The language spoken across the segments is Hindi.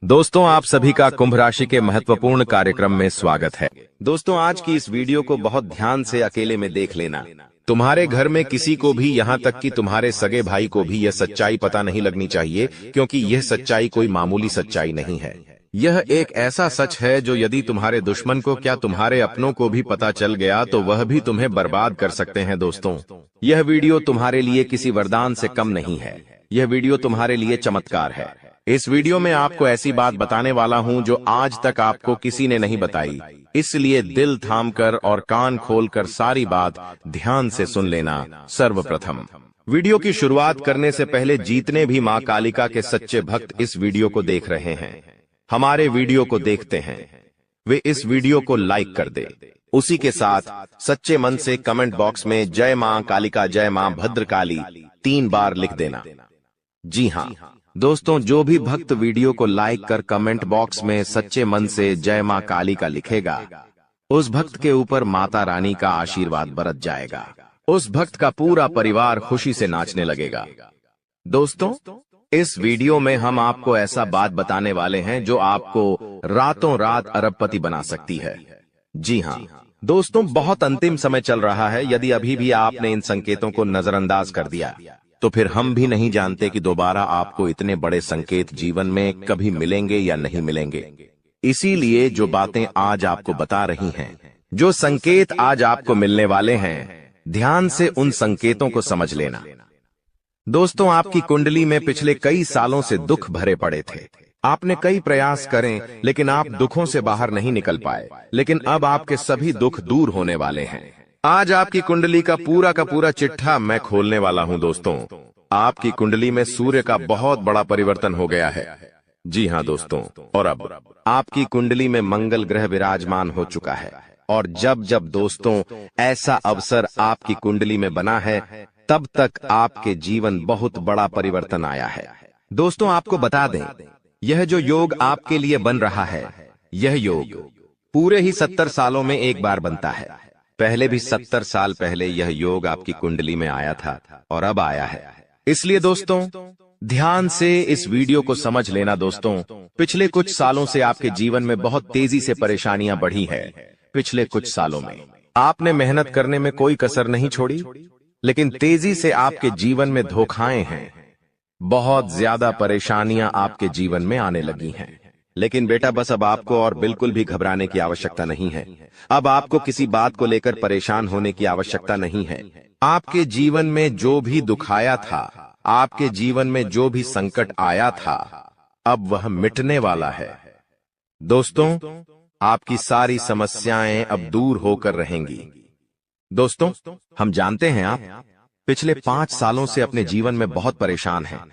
दोस्तों, आप सभी का कुंभ राशि के महत्वपूर्ण कार्यक्रम में स्वागत है। दोस्तों, आज की इस वीडियो को बहुत ध्यान से अकेले में देख लेना। तुम्हारे घर में किसी को भी, यहाँ तक कि तुम्हारे सगे भाई को भी यह सच्चाई पता नहीं लगनी चाहिए, क्योंकि यह सच्चाई कोई मामूली सच्चाई नहीं है। यह एक ऐसा सच है जो यदि तुम्हारे दुश्मन को, क्या तुम्हारे अपनों को भी पता चल गया तो वह भी तुम्हें बर्बाद कर सकते हैं। दोस्तों, यह वीडियो तुम्हारे लिए किसी वरदान से कम नहीं है। यह वीडियो तुम्हारे लिए चमत्कार है। इस वीडियो में आपको ऐसी बात बताने वाला हूं जो आज तक आपको किसी ने नहीं बताई, इसलिए दिल थामकर और कान खोलकर सारी बात ध्यान से सुन लेना। सर्वप्रथम, वीडियो की शुरुआत करने से पहले जितने भी मां कालिका के सच्चे भक्त इस वीडियो को देख रहे हैं, हमारे वीडियो को देखते हैं, वे इस वीडियो को लाइक कर दे। उसी के साथ सच्चे मन से कमेंट बॉक्स में जय मां कालिका, जय मां भद्रकाली 3 बार लिख देना। जी हां दोस्तों, जो भी भक्त वीडियो को लाइक कर कमेंट बॉक्स में सच्चे मन से जय मां काली का लिखेगा, उस भक्त के ऊपर माता रानी का आशीर्वाद बरस जाएगा। उस भक्त का पूरा परिवार खुशी से नाचने लगेगा। दोस्तों, इस वीडियो में हम आपको ऐसा बात बताने वाले हैं जो आपको रातों रात अरबपति बना सकती है। जी हां दोस्तों, बहुत अंतिम समय चल रहा है। यदि अभी भी आपने इन संकेतों को नजरअंदाज कर दिया तो फिर हम भी नहीं जानते कि दोबारा आपको इतने बड़े संकेत जीवन में कभी मिलेंगे या नहीं मिलेंगे। इसीलिए जो बातें आज आपको बता रही हैं, जो संकेत आज आपको मिलने वाले हैं, ध्यान से उन संकेतों को समझ लेना। दोस्तों, आपकी कुंडली में पिछले कई सालों से दुख भरे पड़े थे। आपने कई प्रयास करें, लेकिन आप दुखों से बाहर नहीं निकल पाए। लेकिन अब आपके सभी दुख दूर होने वाले हैं। आज आपकी कुंडली का पूरा चिट्ठा मैं खोलने वाला हूं। दोस्तों, आपकी कुंडली में सूर्य का बहुत बड़ा परिवर्तन हो गया है। जी हां दोस्तों, और अब आपकी कुंडली में मंगल ग्रह विराजमान हो चुका है। और जब जब दोस्तों ऐसा अवसर आपकी कुंडली में बना है, तब तक आपके जीवन बहुत बड़ा परिवर्तन आया है। दोस्तों, आपको बता दें, यह जो योग आपके लिए बन रहा है, यह योग पूरे ही 70 सालों में एक बार बनता है। पहले भी 70 साल पहले यह योग आपकी कुंडली में आया था और अब आया है। इसलिए दोस्तों, ध्यान से इस वीडियो को समझ लेना। दोस्तों, पिछले कुछ सालों से आपके जीवन में बहुत तेजी से परेशानियां बढ़ी है। पिछले कुछ सालों में आपने मेहनत करने में कोई कसर नहीं छोड़ी, लेकिन तेजी से आपके जीवन में धोखाएं हैं। बहुत ज्यादा परेशानियां आपके जीवन में आने लगी हैं। लेकिन बेटा, बस अब आपको और बिल्कुल भी घबराने की आवश्यकता नहीं है। अब आपको किसी बात को लेकर परेशान होने की आवश्यकता नहीं है। आपके जीवन में जो भी दुख आया था, आपके जीवन में जो भी संकट आया था, अब वह मिटने वाला है। दोस्तों, आपकी सारी समस्याएं अब दूर होकर रहेंगी। दोस्तों, हम जानते हैं आप पिछले 5 सालों से अपने जीवन में बहुत परेशान हैं।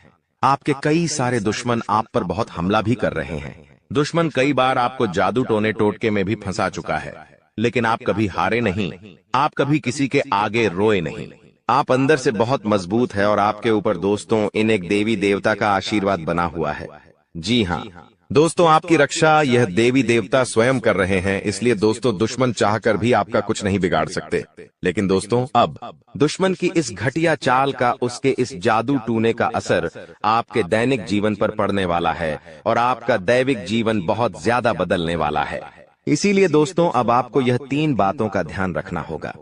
आपके कई सारे दुश्मन आप पर बहुत हमला भी कर रहे हैं। दुश्मन कई बार आपको जादू टोने टोटके में भी फंसा चुका है, लेकिन आप कभी हारे नहीं। आप कभी किसी के आगे रोए नहीं। आप अंदर से बहुत मजबूत है और आपके ऊपर दोस्तों इन एक देवी देवता का आशीर्वाद बना हुआ है। जी हाँ दोस्तों, आपकी रक्षा यह देवी देवता स्वयं कर रहे हैं। इसलिए दोस्तों, दुश्मन चाहकर भी आपका कुछ नहीं बिगाड़ सकते। लेकिन दोस्तों, अब दुश्मन की इस घटिया चाल का, उसके इस जादू टूने का असर आपके दैनिक जीवन पर पड़ने वाला है और आपका दैविक जीवन बहुत ज्यादा बदलने वाला है। इसीलिए दोस्तों, अब आपको यह 3 बातों का ध्यान रखना होगा।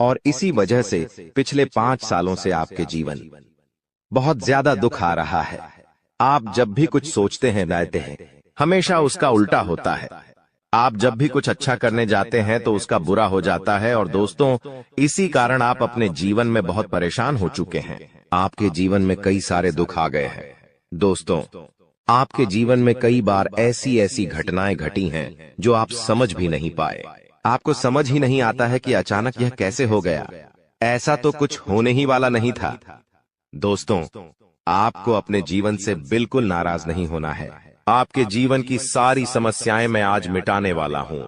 और इसी वजह से पिछले 5 सालों से आपके जीवन बहुत ज्यादा दुख आ रहा है। आप जब भी कुछ सोचते हैं, रहते हैं, हमेशा उसका उल्टा होता है। आप जब भी कुछ अच्छा करने जाते हैं तो उसका बुरा हो जाता है। और दोस्तों, इसी कारण आप अपने जीवन में बहुत परेशान हो चुके हैं। आपके जीवन में कई सारे दुख आ गए हैं। दोस्तों, आपके जीवन में कई बार ऐसी घटनाएं घटी हैं जो आप समझ भी नहीं पाए। आपको समझ ही नहीं आता है कि अचानक यह कैसे हो गया। ऐसा तो कुछ होने ही वाला नहीं था। दोस्तों, आपको अपने जीवन से बिल्कुल नाराज नहीं होना है। आपके जीवन की सारी समस्याएं मैं आज मिटाने वाला हूं।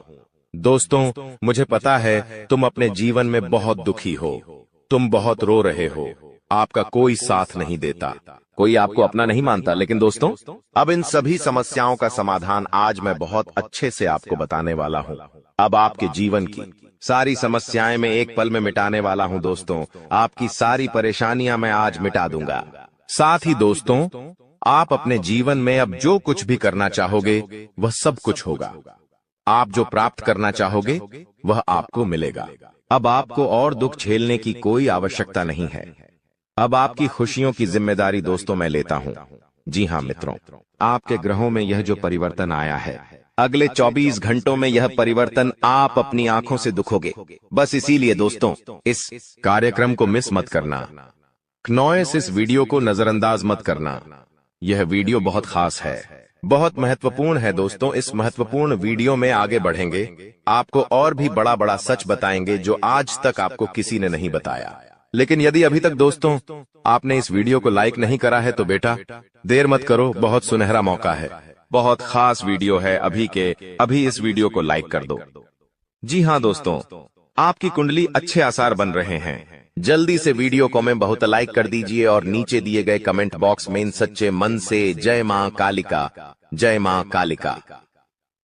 दोस्तों, मुझे पता है तुम अपने जीवन में बहुत दुखी हो, तुम बहुत रो रहे हो, आपका कोई साथ नहीं देता, कोई आपको अपना नहीं मानता। लेकिन दोस्तों, अब इन सभी समस्याओं का समाधान आज मैं बहुत अच्छे से आपको बताने वाला हूं। अब आपके जीवन की सारी समस्याएं मैं एक पल में मिटाने वाला हूं। दोस्तों, आपकी सारी परेशानियां मैं आज मिटा दूंगा। साथ ही दोस्तों, आप अपने जीवन में अब जो कुछ भी करना चाहोगे वह सब कुछ होगा। आप जो प्राप्त करना चाहोगे वह आपको मिलेगा। अब आपको और दुख झेलने की कोई आवश्यकता नहीं है। अब आपकी खुशियों की जिम्मेदारी दोस्तों मैं लेता हूं। जी हां मित्रों, आपके ग्रहों में यह जो परिवर्तन आया है, अगले 24 घंटों में यह परिवर्तन आप अपनी आंखों से दिखोगे। बस इसीलिए दोस्तों इस कार्यक्रम को मिस मत करना। क्नॉयस इस वीडियो को नजरअंदाज मत करना। यह वीडियो बहुत खास है, बहुत महत्वपूर्ण है दोस्तों। इस महत्वपूर्ण वीडियो में आगे बढ़ेंगे, आपको और भी बड़ा बड़ा सच बताएंगे जो आज तक आपको किसी ने नहीं बताया। लेकिन यदि अभी तक दोस्तों आपने इस वीडियो को लाइक नहीं करा है तो बेटा देर मत करो, बहुत सुनहरा मौका है, बहुत खास वीडियो है। अभी इस वीडियो को लाइक कर दो। जी हां दोस्तों, आपकी कुंडली अच्छे आसार बन रहे हैं। जल्दी से वीडियो को में बहुत लाइक कर दीजिए और नीचे दिए गए कमेंट बॉक्स में इन सच्चे मन से जय मां कालिका, जय मां कालिका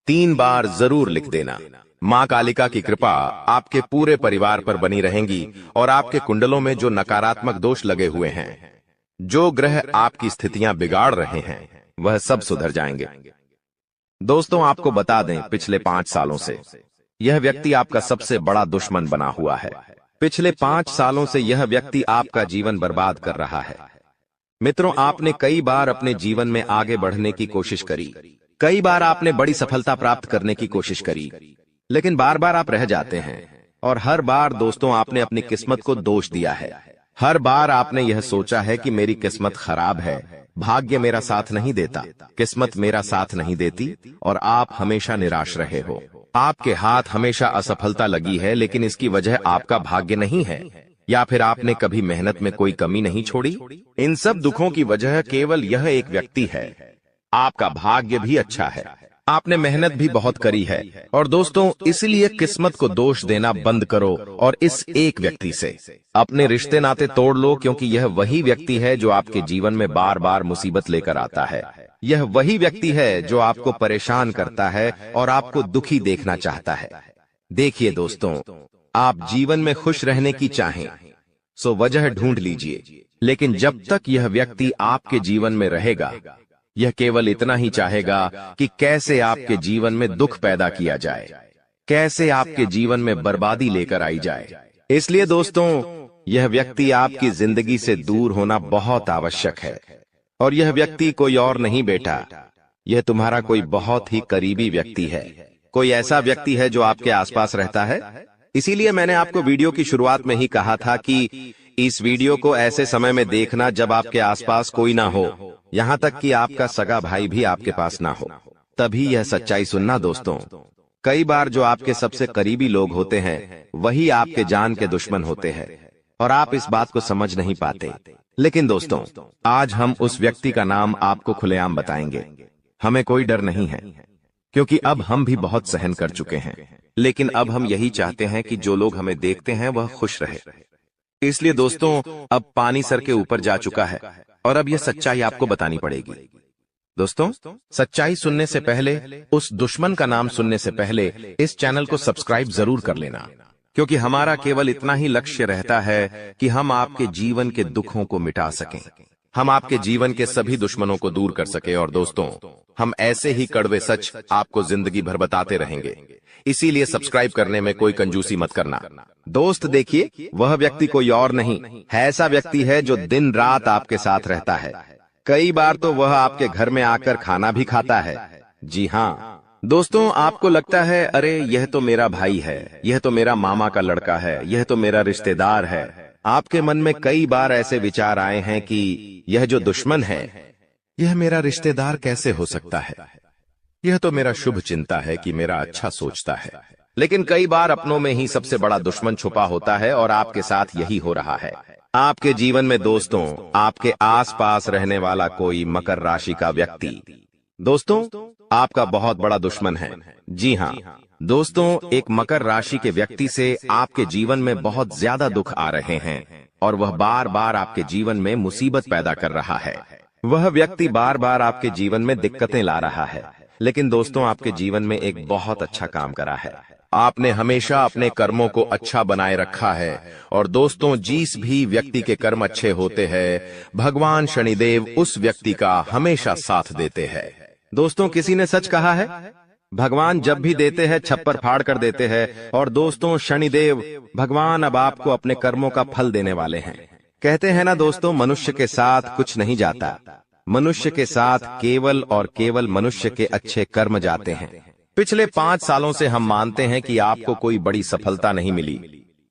3 बार जरूर लिख देना। मां कालिका की कृपा आपके पूरे परिवार पर बनी रहेंगी और आपके कुंडलों में जो नकारात्मक दोष लगे हुए हैं, जो ग्रह आपकी स्थितियां बिगाड़ रहे हैं, वह सब सुधर जाएंगे। दोस्तों आपको बता दें, पिछले 5 सालों से यह व्यक्ति आपका सबसे बड़ा दुश्मन बना हुआ है। पिछले 5 सालों से यह व्यक्ति आपका जीवन बर्बाद कर रहा है। मित्रों, आपने कई बार अपने जीवन में आगे बढ़ने की कोशिश करी, कई बार आपने बड़ी सफलता प्राप्त करने की कोशिश करी, लेकिन बार बार आप रह जाते हैं। और हर बार दोस्तों आपने अपनी किस्मत को दोष दिया है। हर बार आपने यह सोचा है कि मेरी किस्मत खराब है, भाग्य मेरा साथ नहीं देता, किस्मत मेरा साथ नहीं देती, और आप हमेशा निराश रहे हो। आपके हाथ हमेशा असफलता लगी है, लेकिन इसकी वजह आपका भाग्य नहीं है, या फिर आपने कभी मेहनत में कोई कमी नहीं छोड़ी। इन सब दुखों की वजह केवल यह एक व्यक्ति है। आपका भाग्य भी अच्छा है, आपने मेहनत भी बहुत करी है। और दोस्तों इसलिए किस्मत को दोष देना बंद करो और इस एक व्यक्ति से अपने रिश्ते नाते तोड़ लो, क्योंकि यह वही व्यक्ति है जो आपके जीवन में बार बार मुसीबत लेकर आता है। यह वही व्यक्ति है जो आपको परेशान करता है और आपको दुखी देखना चाहता है। देखिए दोस्तों, आप जीवन में खुश रहने की चाहें सो वजह ढूंढ लीजिए, लेकिन जब तक यह व्यक्ति आपके जीवन में रहेगा, यह केवल इतना ही चाहेगा कि कैसे आपके जीवन में दुख पैदा किया जाए, कैसे आपके जीवन में बर्बादी लेकर आई जाए। इसलिए दोस्तों यह व्यक्ति आपकी जिंदगी से दूर होना बहुत आवश्यक है। और यह व्यक्ति कोई और नहीं बेटा, यह तुम्हारा कोई बहुत ही करीबी व्यक्ति है, कोई ऐसा व्यक्ति है जो आपके आसपास रहता है। इसीलिए मैंने आपको वीडियो की शुरुआत में ही कहा था कि इस वीडियो को ऐसे समय में देखना जब आपके आसपास कोई ना हो, यहाँ तक कि आपका सगा भाई भी आपके पास ना हो, तभी यह सच्चाई सुनना दोस्तों। कई बार जो आपके सबसे करीबी लोग होते हैं वही आपके जान के दुश्मन होते हैं और आप इस बात को समझ नहीं पाते। लेकिन दोस्तों आज हम उस व्यक्ति का नाम आपको खुलेआम बताएंगे। हमें कोई डर नहीं है, क्योंकि अब हम भी बहुत सहन कर चुके हैं। लेकिन अब हम यही चाहते हैं कि जो लोग हमें देखते हैं वह खुश रहे। इसलिए दोस्तों अब पानी सर के ऊपर जा चुका है और अब यह सच्चाई आपको बतानी पड़ेगी। दोस्तों सच्चाई सुनने से पहले, उस दुश्मन का नाम सुनने से पहले इस चैनल को सब्सक्राइब जरूर कर लेना, क्योंकि हमारा केवल इतना ही लक्ष्य रहता है कि हम आपके जीवन के दुखों को मिटा सकें, हम आपके जीवन के सभी दुश्मनों को दूर कर सके। और दोस्तों हम ऐसे ही कड़वे सच आपको जिंदगी भर बताते रहेंगे, इसीलिए सब्सक्राइब करने में कोई कंजूसी मत करना। दोस्त देखिए, वह व्यक्ति कोई और नहीं है, ऐसा व्यक्ति है जो दिन रात आपके साथ रहता है। कई बार तो वह आपके घर में आकर खाना भी खाता है। जी हाँ दोस्तों, आपको लगता है अरे यह तो मेरा भाई है, यह तो मेरा मामा का लड़का है, यह तो मेरा रिश्तेदार है। आपके मन में कई बार ऐसे विचार आए हैं कि यह जो दुश्मन है यह मेरा रिश्तेदार कैसे हो सकता है, यह तो मेरा शुभ चिंता है कि मेरा अच्छा सोचता है। लेकिन कई बार अपनों में ही सबसे बड़ा दुश्मन छुपा होता है और आपके साथ यही हो रहा है। आपके जीवन में दोस्तों आपके आसपास रहने वाला कोई मकर राशि का व्यक्ति दोस्तों आपका बहुत बड़ा दुश्मन है। जी हाँ दोस्तों, एक मकर राशि के व्यक्ति से आपके जीवन में बहुत ज्यादा दुख आ रहे हैं और वह बार बार आपके जीवन में मुसीबत पैदा कर रहा है। वह व्यक्ति बार बार आपके जीवन में दिक्कतें ला रहा है। लेकिन दोस्तों आपके जीवन में एक बहुत अच्छा काम करा है। आपने हमेशा अपने कर्मों को अच्छा बनाए रखा है। और दोस्तों जिस भी व्यक्ति के कर्म अच्छे होते हैं, भगवान शनिदेव उस व्यक्ति का हमेशा साथ देते हैं। दोस्तों किसी ने सच कहा है, भगवान जब भी देते हैं छप्पर फाड़ कर देते हैं। और दोस्तों शनिदेव भगवान अब आपको अपने कर्मों का फल देने वाले हैं। कहते हैं ना दोस्तों, मनुष्य के साथ कुछ नहीं जाता, मनुष्य के साथ केवल और केवल मनुष्य के अच्छे कर्म जाते हैं। पिछले 5 सालों से हम मानते हैं कि आपको कोई बड़ी सफलता नहीं मिली,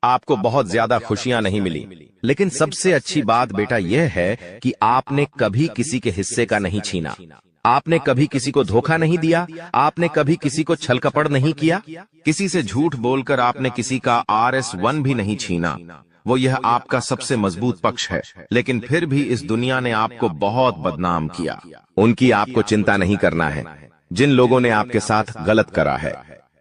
आपको बहुत ज्यादा खुशियां नहीं मिली, लेकिन सबसे अच्छी बात बेटा यह है कि आपने कभी किसी के हिस्से का नहीं छीना, आपने कभी किसी को धोखा नहीं दिया, आपने कभी किसी को छल कपट नहीं किया, किसी से झूठ बोलकर आपने किसी का RS1 भी नहीं छीना। वो यह आपका सबसे मजबूत पक्ष है। लेकिन फिर भी इस दुनिया ने आपको बहुत बदनाम किया। उनकी आपको चिंता नहीं करना है। जिन लोगों ने आपके साथ गलत करा है,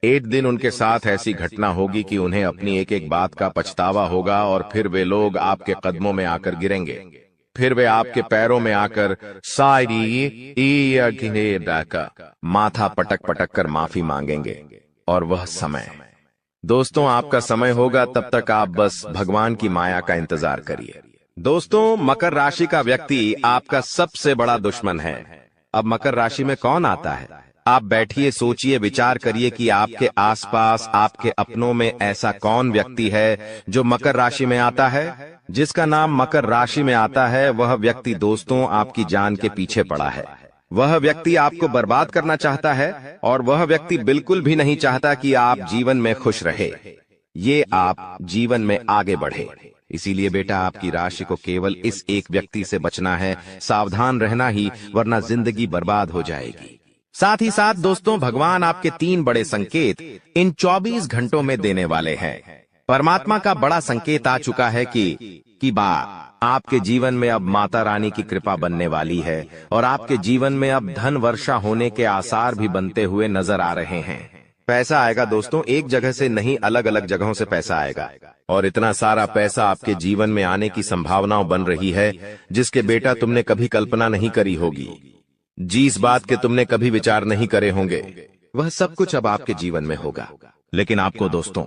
एक दिन उनके साथ ऐसी घटना होगी कि उन्हें अपनी एक एक बात का पछतावा होगा। और फिर वे लोग आपके कदमों में आकर गिरेंगे, फिर वे आपके पैरों में आकर माथा पटक पटक कर माफी मांगेंगे। और वह समय दोस्तों आपका समय होगा, तब तक आप बस भगवान की माया का इंतजार करिए। दोस्तों मकर राशि का व्यक्ति आपका सबसे बड़ा दुश्मन है। अब मकर राशि में कौन आता है? आप बैठिए, सोचिए, विचार करिए कि आपके आसपास आपके अपनों में ऐसा कौन व्यक्ति है जो मकर राशि में आता है। जिसका नाम मकर राशि में आता है वह व्यक्ति दोस्तों आपकी जान के पीछे पड़ा है। वह व्यक्ति आपको बर्बाद करना चाहता है और वह व्यक्ति बिल्कुल भी नहीं चाहता कि आप जीवन में खुश रहे, ये आप जीवन में आगे बढ़े। इसीलिए बेटा आपकी राशि को केवल इस एक व्यक्ति से बचना है, सावधान रहना ही, वरना जिंदगी बर्बाद हो जाएगी। साथ ही साथ दोस्तों भगवान आपके 3 बड़े संकेत इन 24 घंटों में देने वाले हैं। परमात्मा का बड़ा संकेत आ चुका है कि आपके जीवन में अब माता रानी की कृपा बनने वाली है और आपके जीवन में अब धन वर्षा होने के आसार भी बनते हुए नजर आ रहे हैं। पैसा आएगा दोस्तों, एक जगह से नहीं, अलग अलग जगहों से पैसा आएगा। और इतना सारा पैसा आपके जीवन में आने की संभावनाएं बन रही है जिसके बेटा तुमने कभी कल्पना नहीं करी होगी। जिस बात के तुमने कभी विचार नहीं करे होंगे, वह सब कुछ अब आपके जीवन में होगा। लेकिन आपको दोस्तों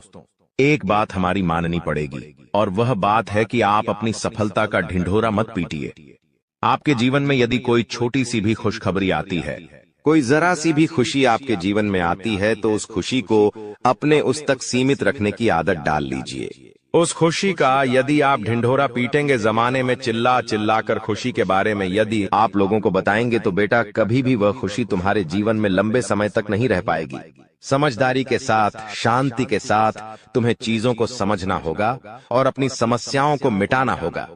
एक बात हमारी माननी पड़ेगी, और वह बात है कि आप अपनी सफलता का ढिंढोरा मत पीटिए। आपके जीवन में यदि कोई छोटी सी भी खुशखबरी आती है, कोई जरा सी भी खुशी आपके जीवन में आती है, तो उस खुशी को अपने उस तक सीमित रखने की आदत डाल लीजिए। उस खुशी का यदि आप ढिंढोरा पीटेंगे, जमाने में चिल्ला चिल्ला कर खुशी के बारे में यदि आप लोगों को बताएंगे, तो बेटा कभी भी वह खुशी तुम्हारे जीवन में लंबे समय तक नहीं रह पाएगी। समझदारी के साथ, शांति के साथ तुम्हें चीजों को समझना होगा और अपनी समस्याओं को मिटाना होगा,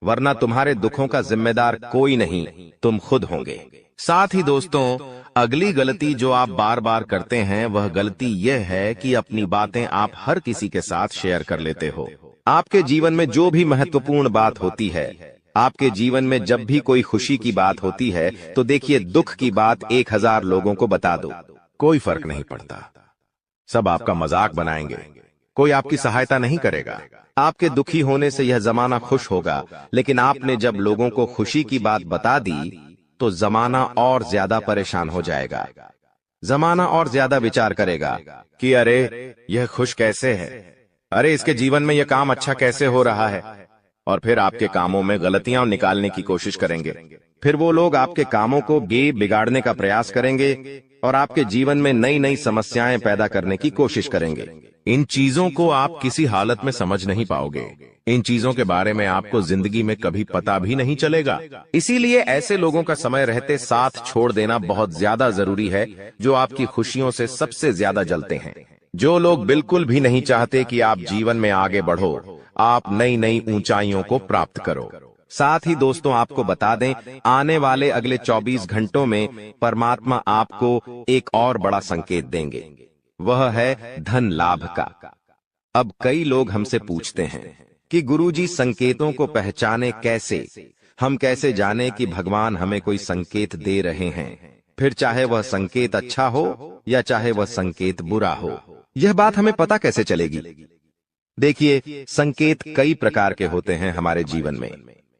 वरना तुम्हारे दुखों का जिम्मेदार कोई नहीं, तुम खुद होंगे। साथ ही दोस्तों अगली गलती जो आप बार बार करते हैं वह गलती यह है कि अपनी बातें आप हर किसी के साथ शेयर कर लेते हो। आपके जीवन में जो भी महत्वपूर्ण बात होती है, आपके जीवन में जब भी कोई खुशी की बात होती है, तो देखिए दुख की बात 1000 लोगों को बता दो, कोई फर्क नहीं पड़ता। सब आपका मजाक बनाएंगे, कोई आपकी सहायता नहीं करेगा। आपके दुखी होने से यह जमाना खुश होगा, लेकिन आपने जब लोगों को खुशी की बात बता दी तो जमाना और ज्यादा परेशान हो जाएगा। जमाना और ज्यादा विचार करेगा कि अरे यह खुश कैसे है, अरे इसके जीवन में यह काम अच्छा कैसे हो रहा है, और फिर आपके कामों में गलतियां निकालने की कोशिश करेंगे। फिर वो लोग आपके कामों को बिगाड़ने का प्रयास करेंगे और आपके जीवन में नई नई समस्याएं पैदा करने की कोशिश करेंगे। इन चीजों को आप किसी हालत में समझ नहीं पाओगे। इन चीजों के बारे में आपको जिंदगी में कभी पता भी नहीं चलेगा। इसीलिए ऐसे लोगों का समय रहते साथ छोड़ देना बहुत ज्यादा जरूरी है, जो आपकी खुशियों से सबसे ज्यादा जलते हैं। जो लोग बिल्कुल भी नहीं चाहते कि आप जीवन में आगे बढ़ो, आप नई नई ऊंचाइयों को प्राप्त करो। साथ ही दोस्तों आपको बता दें, आने वाले अगले 24 घंटों में परमात्मा आपको एक और बड़ा संकेत देंगे, वह है धन लाभ का। अब कई लोग हमसे पूछते हैं कि गुरुजी संकेतों को पहचाने कैसे, हम कैसे जाने कि भगवान हमें कोई संकेत दे रहे हैं, फिर चाहे वह संकेत अच्छा हो या चाहे वह संकेत बुरा हो, यह बात हमें पता कैसे चलेगी। देखिए संकेत कई प्रकार के होते हैं हमारे जीवन में।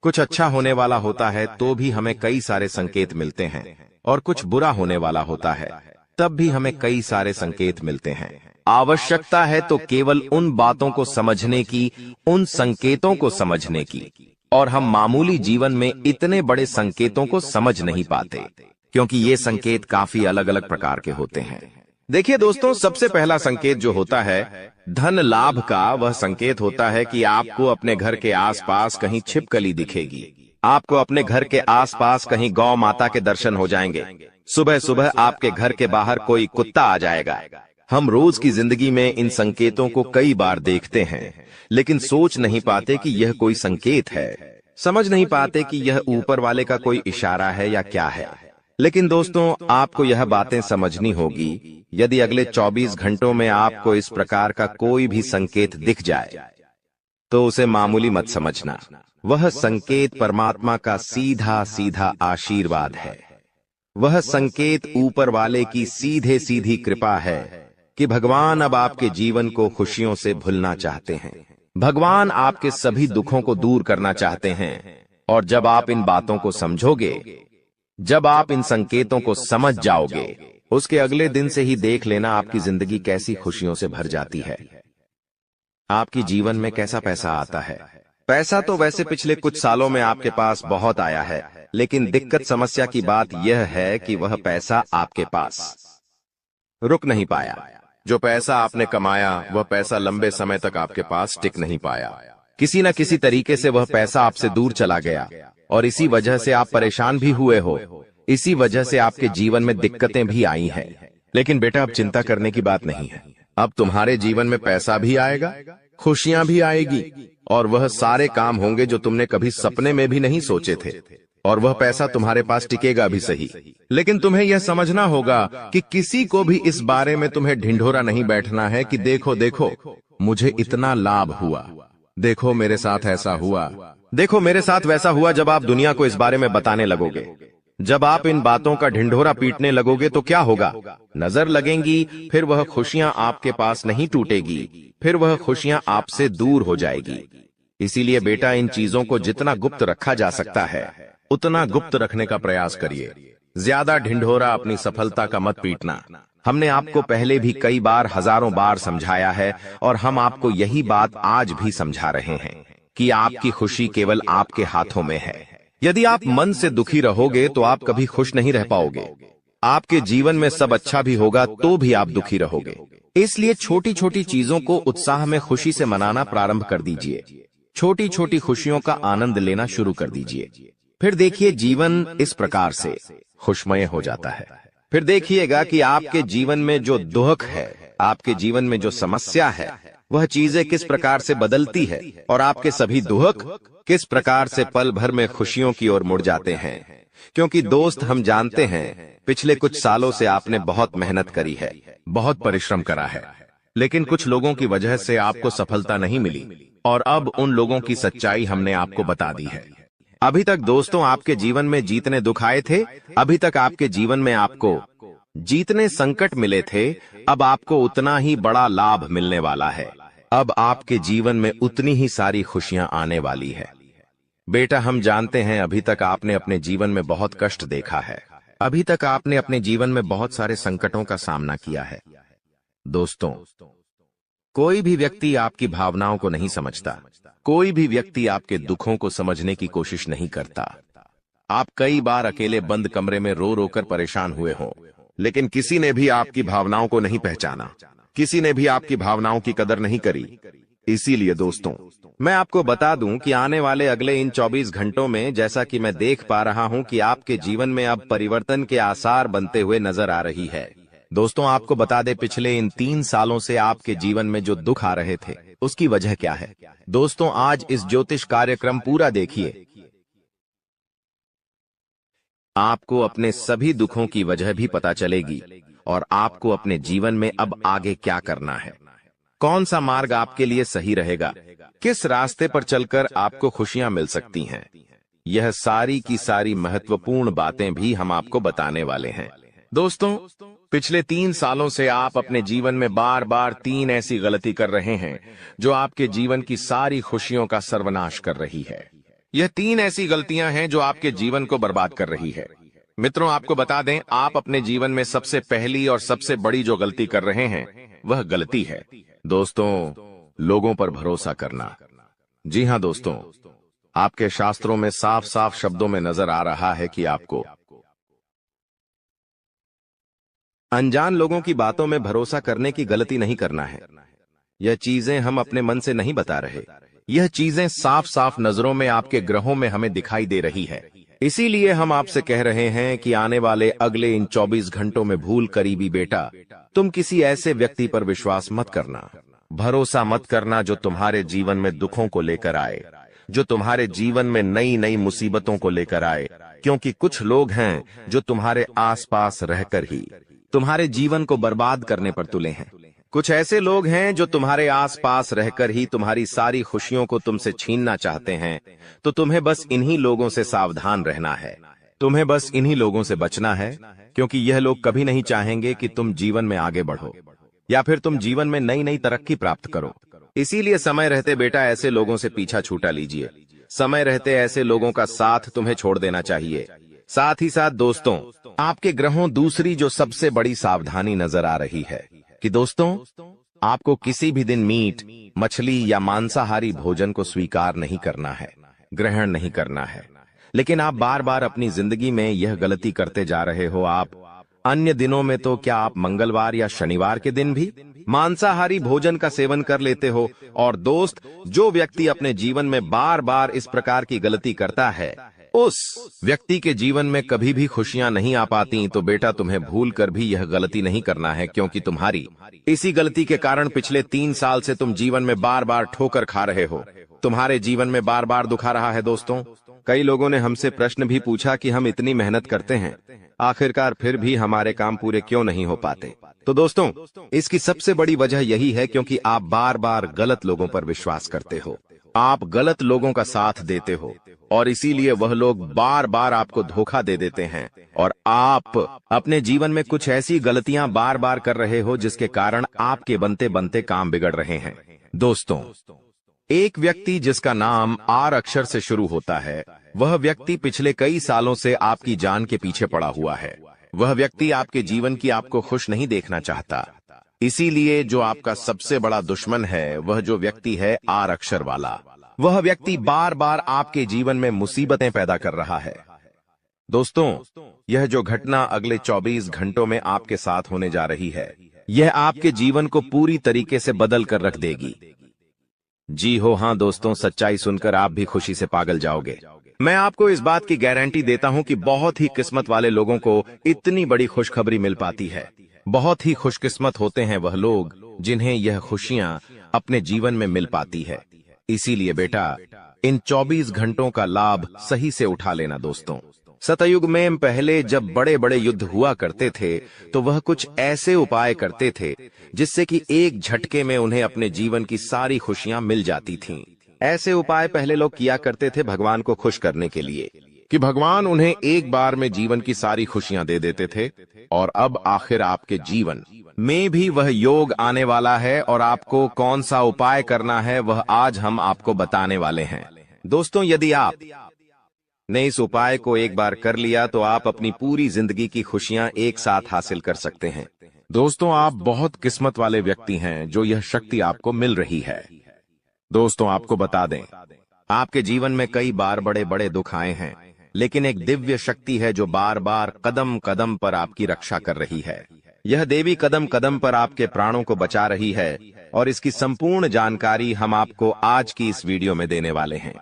कुछ अच्छा होने वाला होता है तो भी हमें कई सारे संकेत मिलते हैं, और कुछ बुरा होने वाला होता है, तब भी हमें कई सारे संकेत मिलते हैं। आवश्यकता है तो केवल उन बातों को समझने की, उन संकेतों को समझने की। और हम मामूली जीवन में इतने बड़े संकेतों को समझ नहीं पाते, क्योंकि ये संकेत काफी अलग अलग प्रकार के होते हैं। देखिए दोस्तों, सबसे पहला संकेत जो होता है धन लाभ का, वह संकेत होता है कि आपको अपने घर के आसपास कहीं छिपकली दिखेगी। आपको अपने घर के आसपास कहीं गौ माता के दर्शन हो जाएंगे। सुबह सुबह आपके घर के बाहर कोई कुत्ता आ जाएगा। हम रोज की जिंदगी में इन संकेतों को कई बार देखते हैं, लेकिन सोच नहीं पाते कि यह कोई संकेत है, समझ नहीं पाते कि यह ऊपर वाले का कोई इशारा है या क्या है। लेकिन दोस्तों, आपको यह बातें समझनी होगी। यदि अगले 24 घंटों में आपको इस प्रकार का कोई भी संकेत दिख जाए, तो उसे मामूली मत समझना। वह संकेत परमात्मा का सीधा सीधा आशीर्वाद है। वह संकेत ऊपर वाले की सीधे सीधी कृपा है कि भगवान अब आपके जीवन को खुशियों से भुलना चाहते हैं। भगवान आपके सभी दुखों को दूर करना चाहते हैं। और जब आप इन बातों को समझोगे, जब आप इन संकेतों को समझ जाओगे, उसके अगले दिन से ही देख लेना आपकी जिंदगी कैसी खुशियों से भर जाती है। आपकी जीवन में कैसा पैसा आता है। पैसा तो वैसे पिछले कुछ सालों में आपके पास बहुत आया है, लेकिन दिक्कत समस्या की बात यह है कि वह पैसा आपके पास रुक नहीं पाया। जो पैसा आपने कमाया, वह पैसा लंबे समय तक आपके पास टिक नहीं पाया। किसी न किसी तरीके से वह पैसा आपसे दूर चला गया, और इसी वजह से आप परेशान भी हुए हो। इसी वजह से आपके जीवन में दिक्कतें भी आई हैं। लेकिन बेटा, अब चिंता करने की बात नहीं है। अब तुम्हारे जीवन में पैसा भी आएगा, खुशियां भी आएगी, और वह सारे काम होंगे जो तुमने कभी सपने में भी नहीं सोचे थे। और वह पैसा तुम्हारे पास टिकेगा भी सही, लेकिन तुम्हें यह समझना होगा कि किसी को भी इस बारे में तुम्हें ढिंढोरा नहीं बैठना है कि देखो देखो मुझे इतना लाभ हुआ, देखो मेरे साथ ऐसा हुआ, देखो मेरे साथ वैसा हुआ। जब आप दुनिया को इस बारे में बताने लगोगे, जब आप इन बातों का ढिंढोरा पीटने लगोगे, तो क्या होगा? नजर लगेंगी, फिर वह खुशियां आपके पास नहीं टूटेगी, फिर वह खुशियां आपसे दूर हो जाएगी। इसीलिए बेटा, इन चीजों को जितना गुप्त रखा जा सकता है उतना गुप्त रखने का प्रयास करिए। ज्यादा ढिंढोरा अपनी सफलता का मत पीटना। हमने आपको पहले भी कई बार, हजारों बार समझाया है, और हम आपको यही बात आज भी समझा रहे हैं कि आपकी खुशी केवल आपके हाथों में है। यदि आप मन से दुखी रहोगे तो आप कभी खुश नहीं रह पाओगे। आपके जीवन में सब अच्छा भी होगा तो भी आप दुखी रहोगे। इसलिए छोटी छोटी चीजों को उत्साह में खुशी से मनाना प्रारंभ कर दीजिए। छोटी छोटी खुशियों का आनंद लेना शुरू कर दीजिए। फिर देखिए, जीवन इस प्रकार से खुशमय हो जाता है। फिर देखिएगा कि आपके जीवन में जो दुख है, आपके जीवन में जो समस्या है, वह चीजें किस प्रकार से बदलती है, और आपके सभी दुख किस प्रकार से पल भर में खुशियों की ओर मुड़ जाते हैं। क्योंकि दोस्त, हम जानते हैं पिछले कुछ सालों से आपने बहुत मेहनत करी है, बहुत परिश्रम करा है, लेकिन कुछ लोगों की वजह से आपको सफलता नहीं मिली, और अब उन लोगों की सच्चाई हमने आपको बता दी है। अभी तक दोस्तों आपके जीवन में जितने दुख आए थे, अभी तक आपके जीवन में आपको जितने संकट मिले थे, अब आपको उतना ही बड़ा लाभ मिलने वाला है। अब आपके जीवन में उतनी ही सारी खुशियां आने वाली है। बेटा, हम जानते हैं अभी तक आपने अपने जीवन में बहुत कष्ट देखा है। अभी तक आपने अपने जीवन में बहुत सारे संकटों का सामना किया है। दोस्तों, कोई भी व्यक्ति आपकी भावनाओं को नहीं समझता। कोई भी व्यक्ति आपके दुखों को समझने की कोशिश नहीं करता। आप कई बार अकेले बंद कमरे में रो रो कर परेशान हुए हों, लेकिन किसी ने भी आपकी भावनाओं को नहीं पहचाना, किसी ने भी आपकी भावनाओं की कदर नहीं करी। इसीलिए दोस्तों, मैं आपको बता दूं कि आने वाले अगले इन 24 घंटों में, जैसा कि मैं देख पा रहा हूं कि आपके जीवन में अब परिवर्तन के आसार बनते हुए नजर आ रही है। दोस्तों, आपको बता दे, पिछले इन 3 सालों से आपके जीवन में जो दुख आ रहे थे, उसकी वजह क्या है? दोस्तों, आज इस ज्योतिष कार्यक्रम पूरा देखिए। आपको अपने सभी दुखों की वजह भी पता चलेगी, और आपको अपने जीवन में अब आगे क्या करना है, कौन सा मार्ग आपके लिए सही रहेगा, किस रास्ते पर चलकर आपको खुशियां मिल सकती हैं। यह सारी की सारी महत्वपूर्ण बातें भी हम आपको बताने वाले हैं। दोस्तों, पिछले 3 सालों से आप अपने जीवन में बार बार 3 ऐसी गलती कर रहे हैं जो आपके जीवन की सारी खुशियों का सर्वनाश कर रही है। यह 3 ऐसी गलतियां हैं जो आपके जीवन को बर्बाद कर रही है। मित्रों, आपको बता दें, आप अपने जीवन में सबसे पहली और सबसे बड़ी जो गलती कर रहे हैं वह गलती है दोस्तों, लोगों पर भरोसा करना। जी हां दोस्तों, आपके शास्त्रों में साफ साफ शब्दों में नजर आ रहा है कि आपको अनजान लोगों की बातों में भरोसा करने की गलती नहीं करना है। यह चीजें हम अपने मन से नहीं बता रहे, यह चीजें साफ साफ नजरों में आपके ग्रहों में हमें दिखाई दे रही है। इसीलिए हम आपसे कह रहे हैं कि आने वाले अगले इन 24 घंटों में भूल करीबी बेटा, तुम किसी ऐसे व्यक्ति पर विश्वास मत करना, भरोसा मत करना जो तुम्हारे जीवन में दुखों को लेकर आए, जो तुम्हारे जीवन में नई नई मुसीबतों को लेकर आए। क्योंकि कुछ लोग हैं जो तुम्हारे आसपास रहकर ही तुम्हारे जीवन को बर्बाद करने पर तुले हैं। कुछ ऐसे लोग हैं जो तुम्हारे आसपास रहकर ही तुम्हारी सारी खुशियों को तुमसे छीनना चाहते हैं। तो तुम्हें बस इन्हीं लोगों से सावधान रहना है, तुम्हें बस इन्हीं लोगों से बचना है, क्योंकि यह लोग कभी नहीं चाहेंगे कि तुम जीवन में आगे बढ़ो या फिर तुम जीवन में नई नई तरक्की प्राप्त करो। इसीलिए समय रहते बेटा ऐसे लोगों से पीछा छूटा लीजिए। समय रहते ऐसे लोगों का साथ तुम्हें छोड़ देना चाहिए। साथ ही साथ दोस्तों, आपके ग्रहों दूसरी जो सबसे बड़ी सावधानी नजर आ रही है कि दोस्तों, आपको किसी भी दिन मीट, मछली या मांसाहारी भोजन को स्वीकार नहीं करना है, ग्रहण नहीं करना है। लेकिन आप बार बार अपनी जिंदगी में यह गलती करते जा रहे हो। आप अन्य दिनों में तो क्या आप मंगलवार या शनिवार के दिन भी मांसाहारी भोजन का सेवन कर लेते हो। और दोस्त, जो व्यक्ति अपने जीवन में बार बार इस प्रकार की गलती करता है, उस व्यक्ति के जीवन में कभी भी खुशियां नहीं आ पाती। तो बेटा, तुम्हें भूल कर भी यह गलती नहीं करना है, क्योंकि तुम्हारी इसी गलती के कारण पिछले 3 साल से तुम जीवन में बार बार ठोकर खा रहे हो, तुम्हारे जीवन में बार बार दुखा रहा है। दोस्तों, कई लोगों ने हमसे प्रश्न भी पूछा कि हम इतनी मेहनत करते हैं, आखिरकार फिर भी हमारे काम पूरे क्यों नहीं हो पाते। तो दोस्तों, इसकी सबसे बड़ी वजह यही है क्योंकि आप बार बार गलत लोगों पर विश्वास करते हो, आप गलत लोगों का साथ देते हो, और इसीलिए वह लोग बार बार आपको धोखा दे देते हैं। और आप अपने जीवन में कुछ ऐसी गलतियां बार बार कर रहे हो जिसके कारण आपके बनते बनते काम बिगड़ रहे हैं। दोस्तों, एक व्यक्ति जिसका नाम आर अक्षर से शुरू होता है, वह व्यक्ति पिछले कई सालों से आपकी जान के पीछे पड़ा हुआ है। वह व्यक्ति आपके जीवन की आपको खुश नहीं देखना चाहता। इसीलिए जो आपका सबसे बड़ा दुश्मन है, वह जो व्यक्ति है आर अक्षर वाला, वह व्यक्ति बार बार आपके जीवन में मुसीबतें पैदा कर रहा है। दोस्तों, यह जो घटना अगले 24 घंटों में आपके साथ होने जा रही है, यह आपके जीवन को पूरी तरीके से बदल कर रख देगी। जी हो हाँ दोस्तों, सच्चाई सुनकर आप भी खुशी से पागल जाओगे। मैं आपको इस बात की गारंटी देता हूं कि बहुत ही किस्मत वाले लोगों को इतनी बड़ी खुशखबरी मिल पाती है। बहुत ही खुशकिस्मत होते हैं वह लोग जिन्हें यह खुशियां अपने जीवन में मिल पाती है। इसीलिए बेटा, इन 24 घंटों का लाभ सही से उठा लेना। दोस्तों, सतयुग में पहले जब बड़े बड़े युद्ध हुआ करते थे, तो वह कुछ ऐसे उपाय करते थे जिससे कि एक झटके में उन्हें अपने जीवन की सारी खुशियां मिल जाती थीं। ऐसे उपाय पहले लोग किया करते थे भगवान को खुश करने के लिए, कि भगवान उन्हें एक बार में जीवन की सारी खुशियां दे देते थे। और अब आखिर आपके जीवन में भी वह योग आने वाला है, और आपको कौन सा उपाय करना है वह आज हम आपको बताने वाले हैं। दोस्तों, यदि आप ने इस उपाय को एक बार कर लिया तो आप अपनी पूरी जिंदगी की खुशियां एक साथ हासिल कर सकते हैं। दोस्तों, आप बहुत किस्मत वाले व्यक्ति हैं जो यह शक्ति आपको मिल रही है। दोस्तों, आपको बता दें, आपके जीवन में कई बार बड़े बड़े दुख आए हैं, लेकिन एक दिव्य शक्ति है जो बार बार कदम कदम पर आपकी रक्षा कर रही है। यह देवी कदम कदम पर आपके प्राणों को बचा रही है, और इसकी संपूर्ण जानकारी हम आपको आज की इस वीडियो में देने वाले हैं।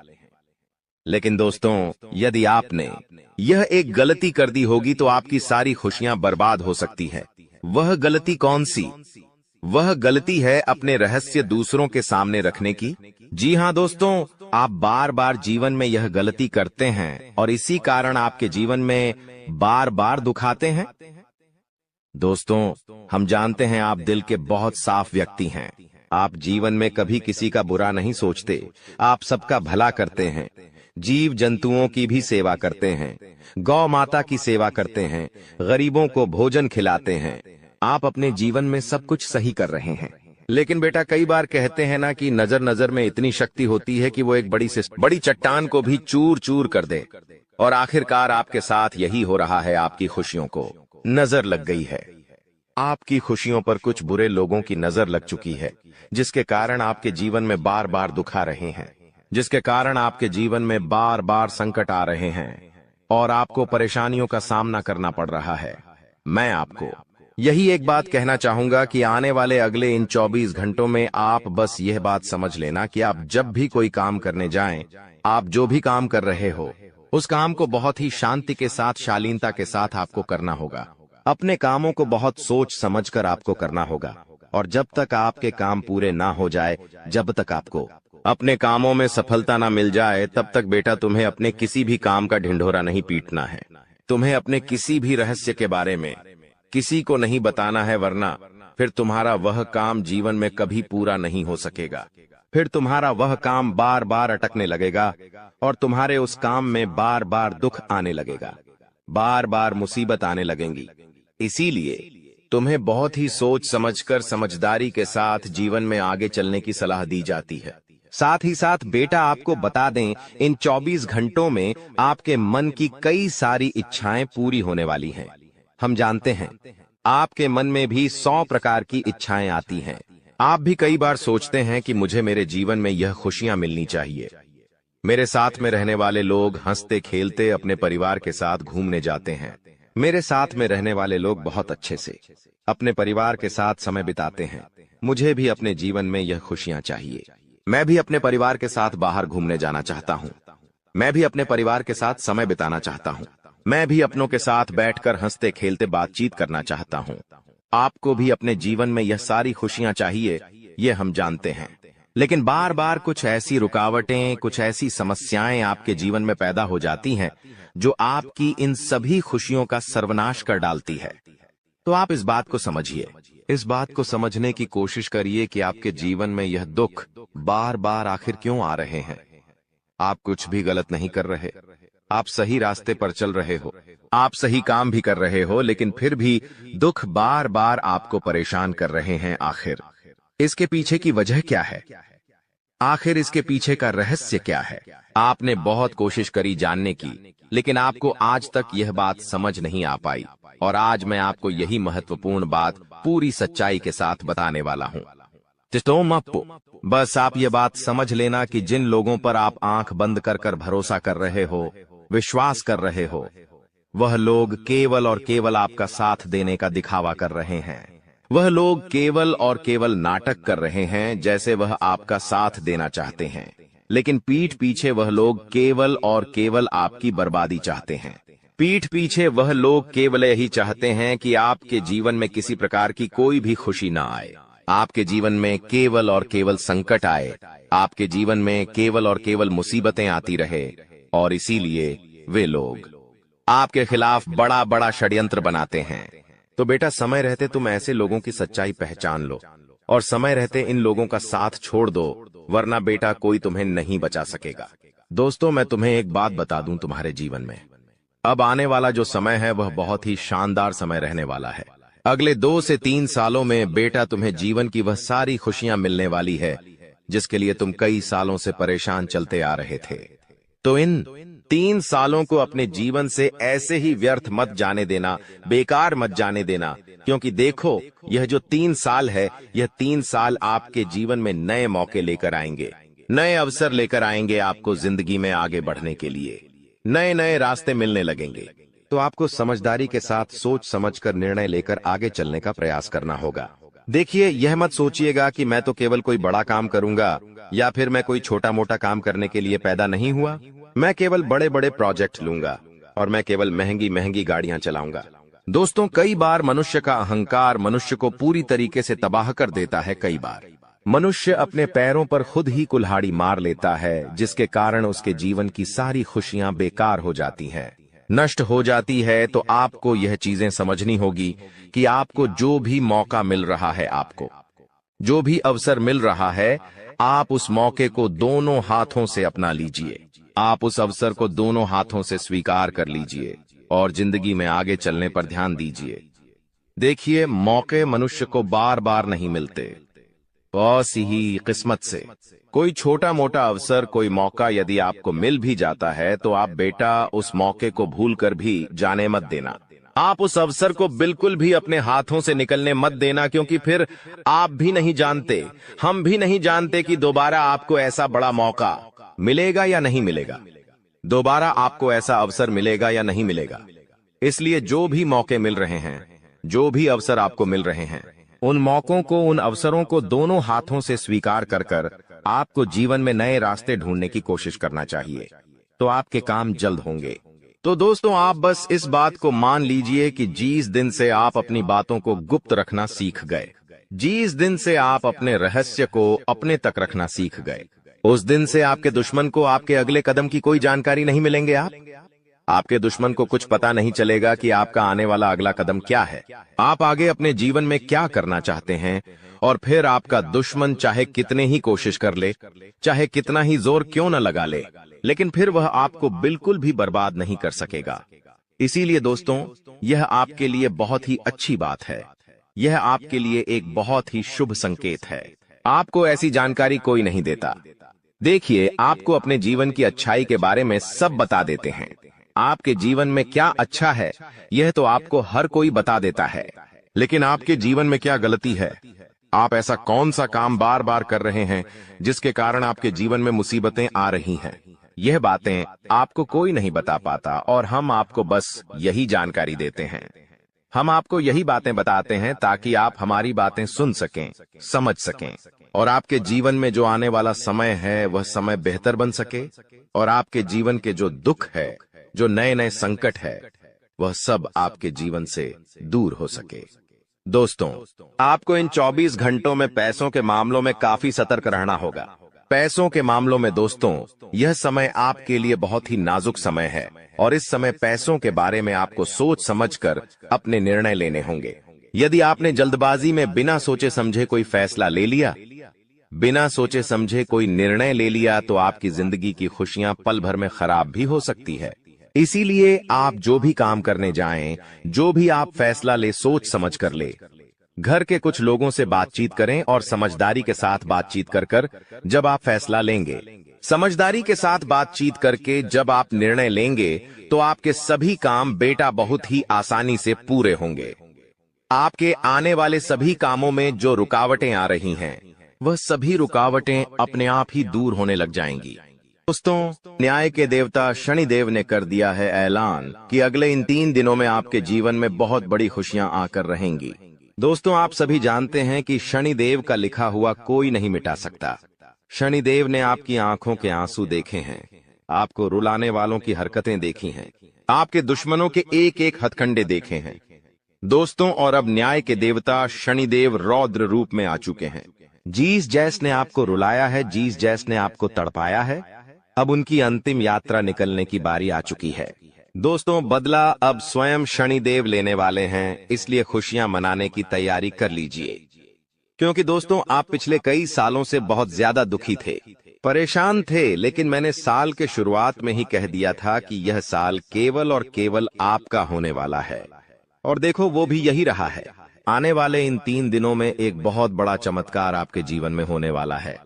लेकिन दोस्तों, यदि आपने यह एक गलती कर दी होगी तो आपकी सारी खुशियां बर्बाद हो सकती है। वह गलती कौन सी? वह गलती है अपने रहस्य दूसरों के सामने रखने की। जी हां दोस्तों, आप बार बार जीवन में यह गलती करते हैं और इसी कारण आपके जीवन में बार बार दुख आते हैं। दोस्तों, हम जानते हैं आप दिल के बहुत साफ व्यक्ति हैं। आप जीवन में कभी किसी का बुरा नहीं सोचते, आप सबका भला करते हैं, जीव जंतुओं की भी सेवा करते हैं, गौ माता की सेवा करते हैं, गरीबों को भोजन खिलाते हैं। आप अपने जीवन में सब कुछ सही कर रहे हैं। लेकिन बेटा, कई बार कहते हैं ना कि नजर नजर में इतनी शक्ति होती है कि वो एक बड़ी चट्टान को भी चूर चूर कर दे। और आखिरकार आपके साथ यही हो रहा है। आपकी खुशियों को नजर लग गई है। आपकी खुशियों पर कुछ बुरे लोगों की नजर लग चुकी है, जिसके कारण आपके जीवन में बार बार दुख आ रहे हैं, जिसके कारण आपके जीवन में बार बार संकट आ रहे हैं और आपको परेशानियों का सामना करना पड़ रहा है। मैं आपको यही एक बात कहना चाहूंगा कि आने वाले अगले इन 24 घंटों में आप बस यह बात समझ लेना कि आप जब भी कोई काम करने जाएं, आप जो भी काम कर रहे हो, उस काम को बहुत ही शांति के साथ, शालीनता के साथ आपको करना होगा। अपने कामों को बहुत सोच समझकर आपको करना होगा और जब तक आपके काम पूरे ना हो जाए, जब तक आपको अपने कामों में सफलता ना मिल जाए, तब तक बेटा तुम्हें अपने किसी भी काम का ढिंढोरा नहीं पीटना है। तुम्हें अपने किसी भी रहस्य के बारे में किसी को नहीं बताना है, वरना फिर तुम्हारा वह काम जीवन में कभी पूरा नहीं हो सकेगा। फिर तुम्हारा वह काम बार बार अटकने लगेगा और तुम्हारे उस काम में बार बार दुख आने लगेगा, बार बार मुसीबत आने लगेंगी। इसीलिए तुम्हें बहुत ही सोच समझकर, समझदारी के साथ जीवन में आगे चलने की सलाह दी जाती है। साथ ही साथ बेटा आपको बता दें, इन 24 घंटों में आपके मन की कई सारी इच्छाएं पूरी होने वाली हैं। हम जानते हैं आपके मन में भी 100 प्रकार की इच्छाएं आती हैं। आप भी कई बार सोचते हैं कि मुझे मेरे जीवन में यह खुशियां मिलनी चाहिए, मेरे साथ में रहने वाले लोग हंसते खेलते अपने परिवार के साथ घूमने जाते हैं, मेरे साथ में रहने वाले लोग बहुत अच्छे से अपने परिवार के साथ समय बिताते हैं। मुझे भी अपने जीवन में यह खुशियां चाहिए। मैं भी अपने परिवार के साथ बाहर घूमने जाना चाहता हूं। मैं भी अपने परिवार के साथ समय बिताना चाहता हूं। मैं भी अपनों के साथ बैठकर हंसते खेलते बातचीत करना चाहता हूं। आपको भी अपने जीवन में यह सारी खुशियां चाहिए, ये हम जानते हैं। लेकिन बार बार कुछ ऐसी रुकावटें, कुछ ऐसी समस्याएं आपके जीवन में पैदा हो जाती हैं जो आपकी इन सभी खुशियों का सर्वनाश कर डालती है। तो आप इस बात को समझिए, इस बात को समझने की कोशिश करिए कि आपके जीवन में यह दुख बार बार आखिर क्यों आ रहे हैं। आप कुछ भी गलत नहीं कर रहे, आप सही रास्ते पर चल रहे हो, आप सही काम भी कर रहे हो, लेकिन फिर भी दुख बार बार आपको परेशान कर रहे हैं। आखिर इसके पीछे की वजह क्या है? आखिर इसके पीछे का रहस्य क्या है? आपने बहुत कोशिश करी जानने की, लेकिन आपको आज तक यह बात समझ नहीं आ पाई और आज मैं आपको यही महत्वपूर्ण बात पूरी सच्चाई के साथ बताने वाला हूं। बस आप ये बात समझ लेना कि जिन लोगों पर आप आंख बंद कर कर भरोसा कर रहे हो, विश्वास कर रहे हो, वह लोग केवल और केवल आपका साथ देने का दिखावा कर रहे हैं। वह लोग केवल और केवल नाटक कर रहे हैं, जैसे वह आपका साथ देना चाहते हैं, लेकिन पीठ पीछे वह लोग केवल और केवल आपकी बर्बादी चाहते हैं। पीठ पीछे वह लोग केवल यही चाहते हैं कि आपके जीवन में किसी प्रकार की कोई भी खुशी ना आए, आपके जीवन में केवल और केवल संकट आए, आपके जीवन में केवल और केवल मुसीबतें आती रहे। और इसीलिए वे लोग आपके खिलाफ बड़ा बड़ा षड्यंत्र बनाते हैं। तो बेटा, समय रहते तुम ऐसे लोगों की सच्चाई पहचान लो और समय रहते इन लोगों का साथ छोड़ दो, वरना बेटा कोई तुम्हें नहीं बचा सकेगा। दोस्तों, मैं तुम्हें एक बात बता दूं, तुम्हारे जीवन में अब आने वाला जो समय है वह बहुत ही शानदार समय रहने वाला है। अगले 2 से 3 सालों में बेटा तुम्हें जीवन की वह सारी खुशियां मिलने वाली है जिसके लिए तुम कई सालों से परेशान चलते आ रहे थे। तो इन 3 सालों को अपने जीवन से ऐसे ही व्यर्थ मत जाने देना, बेकार मत जाने देना, क्योंकि देखो, यह जो 3 साल है, यह 3 साल आपके जीवन में नए मौके लेकर आएंगे, नए अवसर लेकर आएंगे। आपको जिंदगी में आगे बढ़ने के लिए नए नए रास्ते मिलने लगेंगे। तो आपको समझदारी के साथ सोच समझकर निर्णय लेकर आगे चलने का प्रयास करना होगा। देखिए, यह मत सोचिएगा कि मैं तो केवल कोई बड़ा काम करूंगा या फिर मैं कोई छोटा मोटा काम करने के लिए पैदा नहीं हुआ। मैं केवल बड़े बड़े प्रोजेक्ट लूंगा और मैं केवल महंगी महंगी गाड़ियां चलाऊंगा। दोस्तों, कई बार मनुष्य का अहंकार मनुष्य को पूरी तरीके से तबाह कर देता है। कई बार मनुष्य अपने पैरों पर खुद ही कुल्हाड़ी मार लेता है, जिसके कारण उसके जीवन की सारी खुशियां बेकार हो जाती हैं, नष्ट हो जाती है। तो आपको यह चीजें समझनी होगी कि आपको जो भी मौका मिल रहा है, आपको जो भी अवसर मिल रहा है, आप उस मौके को दोनों हाथों से अपना लीजिए। आप उस अवसर को दोनों हाथों से स्वीकार कर लीजिए और जिंदगी में आगे चलने पर ध्यान दीजिए। देखिए, मौके मनुष्य को बार बार नहीं मिलते, बस ही किस्मत से कोई छोटा मोटा अवसर, कोई मौका यदि आपको मिल भी जाता है तो आप बेटा उस मौके को भूलकर भी जाने मत देना। आप उस अवसर को बिल्कुल भी अपने हाथों से निकलने मत देना, क्योंकि फिर आप भी नहीं जानते, हम भी नहीं जानते कि दोबारा आपको ऐसा बड़ा मौका मिलेगा या नहीं मिलेगा, दोबारा आपको ऐसा अवसर मिलेगा या नहीं मिलेगा। इसलिए जो भी मौके मिल रहे हैं, जो भी अवसर आपको मिल रहे हैं, उन मौकों को, उन अवसरों को दोनों हाथों से स्वीकार कर कर आपको जीवन में नए रास्ते ढूंढने की कोशिश करना चाहिए, तो आपके काम जल्द होंगे। तो दोस्तों, आप बस इस बात को मान लीजिए कि जिस दिन से आप अपनी बातों को गुप्त रखना सीख गए, जिस दिन से आप अपने रहस्य को अपने तक रखना सीख गए, उस दिन से आपके दुश्मन को आपके अगले कदम की कोई जानकारी नहीं मिलेंगे। आपके दुश्मन को कुछ पता नहीं चलेगा कि आपका आने वाला अगला कदम क्या है, आप आगे अपने जीवन में क्या करना चाहते हैं। और फिर आपका दुश्मन चाहे कितने ही कोशिश कर ले, चाहे कितना ही जोर क्यों न लगा ले, लेकिन फिर वह आपको बिल्कुल भी बर्बाद नहीं कर सकेगा। इसीलिए दोस्तों, यह आपके लिए बहुत ही अच्छी बात है, यह आपके लिए एक बहुत ही शुभ संकेत है। आपको ऐसी जानकारी कोई नहीं देता। देखिए, आपको अपने जीवन की अच्छाई के बारे में सब बता देते हैं। आपके जीवन में क्या अच्छा है, यह तो आपको हर कोई बता देता है, लेकिन आपके जीवन में क्या गलती है, आप ऐसा कौन सा काम बार बार कर रहे हैं जिसके कारण आपके जीवन में मुसीबतें आ रही हैं, यह बातें आपको कोई नहीं बता पाता और हम आपको बस यही जानकारी देते हैं। हम आपको यही बातें बताते हैं ताकि आप हमारी बातें सुन सकें, समझ सकें, और आपके जीवन में जो आने वाला समय है वह समय बेहतर बन सके, और आपके जीवन के जो दुख है, जो नए नए संकट है, वह सब आपके जीवन से दूर हो सके। दोस्तों, आपको इन 24 घंटों में पैसों के मामलों में काफी सतर्क रहना होगा। पैसों के मामलों में दोस्तों, यह समय आपके लिए बहुत ही नाजुक समय है, और इस समय पैसों के बारे में आपको सोच समझकर अपने निर्णय लेने होंगे। यदि आपने जल्दबाजी में बिना सोचे समझे कोई फैसला ले लिया, बिना सोचे समझे कोई निर्णय ले लिया, तो आपकी जिंदगी की खुशियां पल भर में खराब भी हो सकती है। इसीलिए आप जो भी काम करने जाएं, जो भी आप फैसला ले, सोच समझ कर ले। घर के कुछ लोगों से बातचीत करें और समझदारी के साथ बातचीत कर कर जब आप फैसला लेंगे, समझदारी के साथ बातचीत करके जब आप निर्णय लेंगे, तो आपके सभी काम बेटा बहुत ही आसानी से पूरे होंगे। आपके आने वाले सभी कामों में जो रुकावटें आ रही हैं, वह सभी रुकावटें अपने आप ही दूर होने लग जाएंगी। दोस्तों, न्याय के देवता शनिदेव ने कर दिया है ऐलान कि अगले इन 3 दिनों में आपके जीवन में बहुत बड़ी खुशियां आकर रहेंगी। दोस्तों, आप सभी जानते हैं कि शनिदेव का लिखा हुआ कोई नहीं मिटा सकता। शनिदेव ने आपकी आंखों के आंसू देखे हैं, आपको रुलाने वालों की हरकतें देखी हैं, आपके दुश्मनों के एक एक हथकंडे देखे हैं। दोस्तों, और अब न्याय के देवता शनिदेव रौद्र रूप में आ चुके हैं। जिस जैस ने आपको रुलाया है, जिस जैस ने आपको तड़पाया है, अब उनकी अंतिम यात्रा निकलने की बारी आ चुकी है। दोस्तों, बदला अब स्वयं शनिदेव लेने वाले हैं, इसलिए खुशियां मनाने की तैयारी कर लीजिए। क्योंकि दोस्तों, आप पिछले कई सालों से बहुत ज्यादा दुखी थे, परेशान थे, लेकिन मैंने साल के शुरुआत में ही कह दिया था कि यह साल केवल और केवल आपका होने वाला है, और देखो वो भी यही रहा है। आने वाले इन 3 दिनों में एक बहुत बड़ा चमत्कार आपके जीवन में होने वाला है।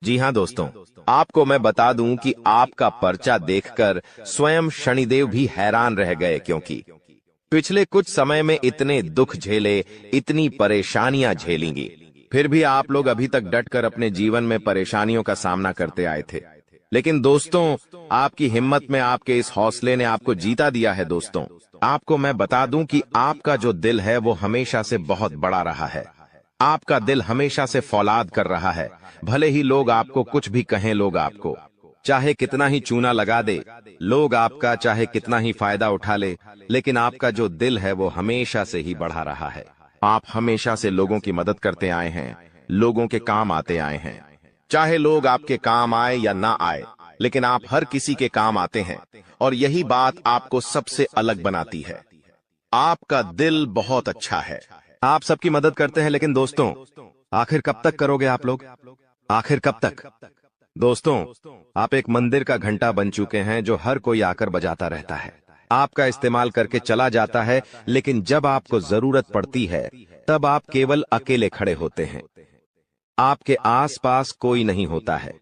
जी हाँ दोस्तों, आपको मैं बता दूं कि आपका पर्चा देखकर स्वयं शनिदेव भी हैरान रह गए, क्योंकि पिछले कुछ समय में इतने दुख झेले, इतनी परेशानियां झेलेंगी, फिर भी आप लोग अभी तक डटकर अपने जीवन में परेशानियों का सामना करते आए थे। लेकिन दोस्तों, आपकी हिम्मत में, आपके इस हौसले ने आपको जीता दिया है। दोस्तों, आपको मैं बता दूं कि आपका जो दिल है वो हमेशा से बहुत बड़ा रहा है। आपका दिल हमेशा से फौलाद कर रहा है। भले ही लोग आपको कुछ भी कहें, लोग आपको चाहे कितना ही चूना लगा दे, लोग आपका चाहे कितना ही फायदा उठा ले, लेकिन आपका जो दिल है वो हमेशा से ही बढ़ा रहा है। आप हमेशा से लोगों की मदद करते आए हैं, लोगों के काम आते आए हैं। चाहे लोग आपके काम आए या ना आए, लेकिन आप हर किसी के काम आते हैं, और यही बात आपको सबसे अलग बनाती है। आपका दिल बहुत अच्छा है, आप सबकी मदद करते हैं, लेकिन दोस्तों, आखिर कब तक करोगे आप लोग? आखिर कब तक? दोस्तों, आप एक मंदिर का घंटा बन चुके हैं जो हर कोई आकर बजाता रहता है, आपका इस्तेमाल करके चला जाता है, लेकिन जब आपको जरूरत पड़ती है तब आप केवल अकेले खड़े होते हैं। आपके आसपास कोई नहीं होता है।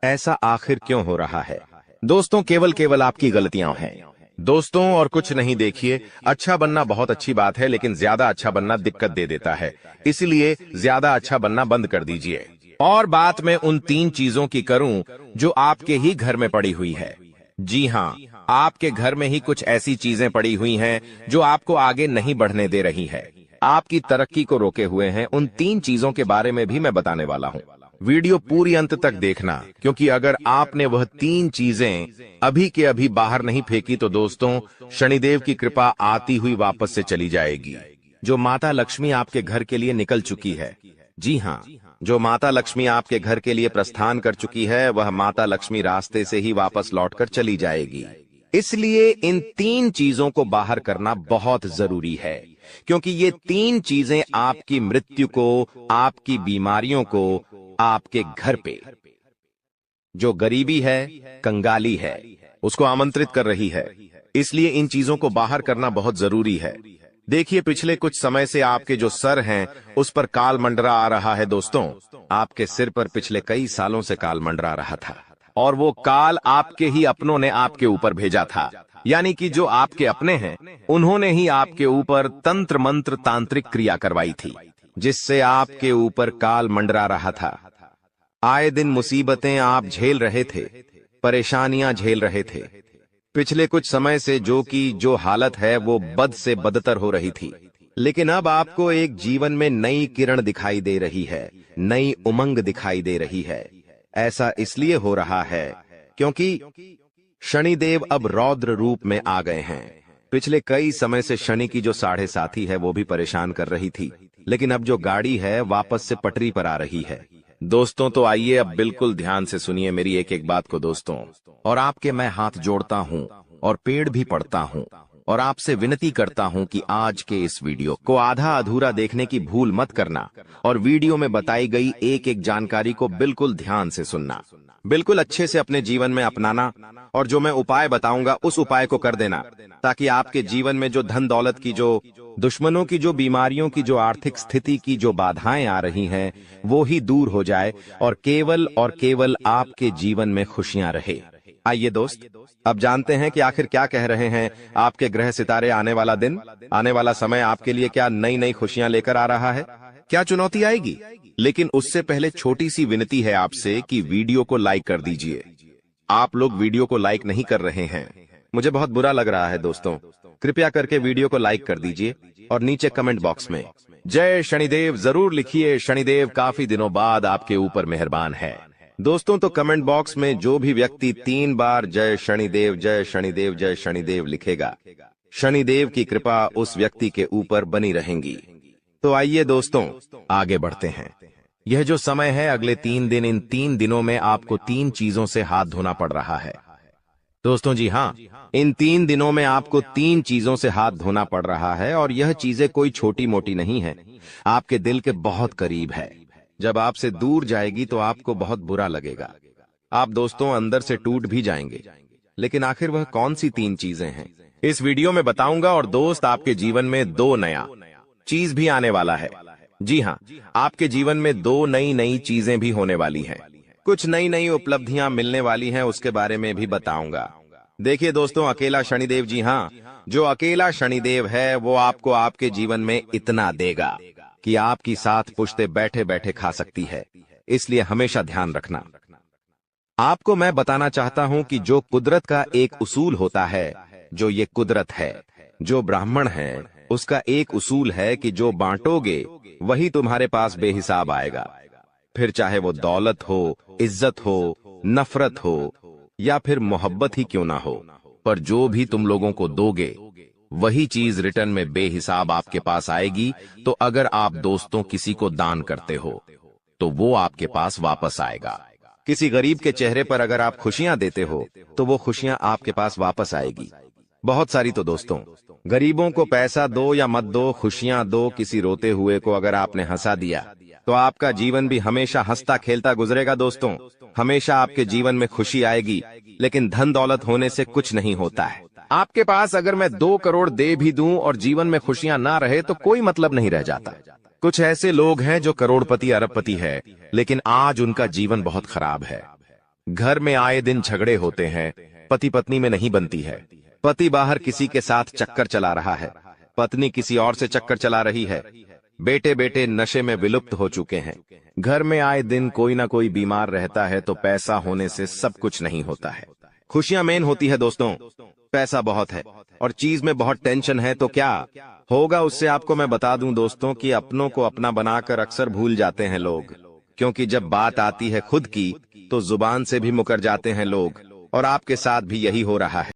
ऐसा आखिर क्यों हो रहा है? दोस्तों, केवल आपकी गलतियां हैं दोस्तों, और कुछ नहीं। देखिए, अच्छा बनना बहुत अच्छी बात है, लेकिन ज्यादा अच्छा बनना दिक्कत दे देता है। इसलिए ज्यादा अच्छा बनना बंद कर दीजिए। और बात मैं उन 3 चीजों की करूं जो आपके ही घर में पड़ी हुई है। जी हाँ, आपके घर में ही कुछ ऐसी चीजें पड़ी हुई हैं जो आपको आगे नहीं बढ़ने दे रही है, आपकी तरक्की को रोके हुए हैं। उन 3 चीजों के बारे में भी मैं बताने वाला हूं। वीडियो पूरी अंत तक देखना, क्योंकि अगर आपने वह 3 चीजें अभी के अभी बाहर नहीं फेंकी तो दोस्तों, शनिदेव की कृपा आती हुई वापस से चली जाएगी। जो माता लक्ष्मी आपके घर के लिए निकल चुकी है, जी हाँ, जो माता लक्ष्मी आपके घर के लिए प्रस्थान कर चुकी है, वह माता लक्ष्मी रास्ते से ही वापस लौटकर चली जाएगी। इसलिए इन 3 चीजों को बाहर करना बहुत जरूरी है, क्योंकि ये 3 चीजें आपकी मृत्यु को, आपकी बीमारियों को, आपके घर पे जो गरीबी है, कंगाली है, उसको आमंत्रित कर रही है। इसलिए इन चीजों को बाहर करना बहुत जरूरी है। देखिए, पिछले कुछ समय से आपके जो सर हैं उस पर काल मंडरा आ रहा है। दोस्तों, आपके सिर पर पिछले कई सालों से काल मंडरा रहा था, और वो काल आपके ही अपनों ने आपके ऊपर भेजा था। यानी कि जो आपके अपने हैं, उन्होंने ही आपके ऊपर तंत्र मंत्र तांत्रिक क्रिया करवाई थी, जिससे आपके ऊपर काल मंडरा रहा था। आए दिन मुसीबतें आप झेल रहे थे, परेशानियां झेल रहे थे। पिछले कुछ समय से जो हालत है वो बद से बदतर हो रही थी, लेकिन अब आपको एक जीवन में नई किरण दिखाई दे रही है, नई उमंग दिखाई दे रही है। ऐसा इसलिए हो रहा है क्योंकि शनिदेव अब रौद्र रूप में आ गए हैं। पिछले कई समय से शनि की जो 7.5 है वो भी परेशान कर रही थी, लेकिन अब जो गाड़ी है वापस से पटरी पर आ रही है। दोस्तों, तो आइए अब बिल्कुल ध्यान से सुनिए मेरी एक एक बात को दोस्तों, और आपके मैं हाथ जोड़ता हूं और पेड़ भी पड़ता हूं, और आपसे विनती करता हूं कि आज के इस वीडियो को आधा अधूरा देखने की भूल मत करना, और वीडियो में बताई गई एक एक जानकारी को बिल्कुल ध्यान से सुनना, बिल्कुल अच्छे से अपने जीवन में अपनाना, और जो मैं उपाय बताऊंगा उस उपाय को कर देना, ताकि आपके जीवन में जो धन दौलत की, जो दुश्मनों की, जो बीमारियों की, जो आर्थिक स्थिति की जो बाधाएं आ रही हैं, वो ही दूर हो जाए, और केवल आपके जीवन में खुशियां रहे। आइए दोस्त, अब जानते हैं कि आखिर क्या कह रहे हैं आपके ग्रह सितारे। आने वाला दिन, आने वाला समय आपके लिए क्या नई नई खुशियां लेकर आ रहा है, क्या चुनौती आएगी। लेकिन उससे पहले छोटी सी विनती है आपसे कि वीडियो को लाइक कर दीजिए। आप लोग वीडियो को लाइक नहीं कर रहे हैं, मुझे बहुत बुरा लग रहा है दोस्तों। कृपया करके वीडियो को लाइक कर दीजिए, और नीचे कमेंट बॉक्स में जय शनिदेव जरूर लिखिए। शनिदेव काफी दिनों बाद आपके ऊपर मेहरबान है। दोस्तों, तो कमेंट बॉक्स में जो भी व्यक्ति 3 बार जय शनिदेव, जय शनिदेव, जय शनिदेव लिखेगा, शनिदेव की कृपा उस व्यक्ति के ऊपर बनी रहेंगी। तो आइए दोस्तों, आगे बढ़ते हैं। यह जो समय है अगले 3 दिन, इन 3 दिनों में आपको 3 चीजों से हाथ धोना पड़ रहा है दोस्तों। जी हाँ, इन 3 दिनों में आपको 3 चीजों से हाथ धोना पड़ रहा है, और यह चीजें कोई छोटी मोटी नहीं है, आपके दिल के बहुत करीब है। जब आपसे दूर जाएगी तो आपको बहुत बुरा लगेगा, आप दोस्तों अंदर से टूट भी जाएंगे। लेकिन आखिर वह कौन सी 3 चीजें हैं, इस वीडियो में बताऊंगा। और दोस्त, आपके जीवन में 2 नया चीज भी आने वाला है। जी हाँ, आपके जीवन में 2 नई चीजें भी होने वाली हैं। कुछ नई उपलब्धियां मिलने वाली हैं, उसके बारे में भी बताऊंगा। देखिए दोस्तों, अकेला शनिदेव, जी हाँ, जो अकेला शनिदेव है वो आपको आपके जीवन में इतना देगा कि आपकी 7 पुश्तें बैठे बैठे खा सकती है। इसलिए हमेशा ध्यान रखना। आपको मैं बताना चाहता हूं कि जो कुदरत का एक उसूल होता है, जो ये कुदरत है, जो ब्राह्मण है, उसका एक उसूल है कि जो बांटोगे वही तुम्हारे पास बेहिसाब आएगा। फिर चाहे वो दौलत हो, इज्जत हो, नफरत हो, या फिर मोहब्बत ही क्यों ना हो, पर जो भी तुम लोगों को दोगे वही चीज रिटर्न में बेहिसाब आपके पास आएगी। तो अगर आप दोस्तों किसी को दान करते हो तो वो आपके पास वापस आएगा। किसी गरीब के चेहरे पर अगर आप खुशियां देते हो तो वो खुशियां आपके पास वापस आएगी। बहुत सारी। तो दोस्तों, गरीबों को पैसा दो या मत दो, खुशियां दो। किसी रोते हुए को अगर आपने हंसा दिया तो आपका जीवन भी हमेशा हंसता खेलता गुजरेगा। दोस्तों, हमेशा आपके जीवन में खुशी आएगी। लेकिन धन दौलत होने से कुछ नहीं होता है। आपके पास अगर मैं 2 करोड़ दे भी दूं और जीवन में खुशियां ना रहे तो कोई मतलब नहीं रह जाता। कुछ ऐसे लोग हैं जो करोड़पति अरबपति है, लेकिन आज उनका जीवन बहुत खराब है। घर में आए दिन झगड़े होते हैं, पति पत्नी में नहीं बनती है। पति बाहर किसी के साथ चक्कर चला रहा है, पत्नी किसी और से चक्कर चला रही है। बेटे बेटे नशे में विलुप्त हो चुके हैं। घर में आए दिन कोई ना कोई बीमार रहता है, तो पैसा होने से सब कुछ नहीं होता है। खुशियां मेन होती है दोस्तों, पैसा बहुत है और चीज में बहुत टेंशन है, तो क्या होगा उससे आपको मैं बता दूं दोस्तों कि अपनों को अपना बनाकर अक्सर भूल जाते हैं लोग, क्योंकि जब बात आती है खुद की तो जुबान से भी मुकर जाते हैं लोग, और आपके साथ भी यही हो रहा है।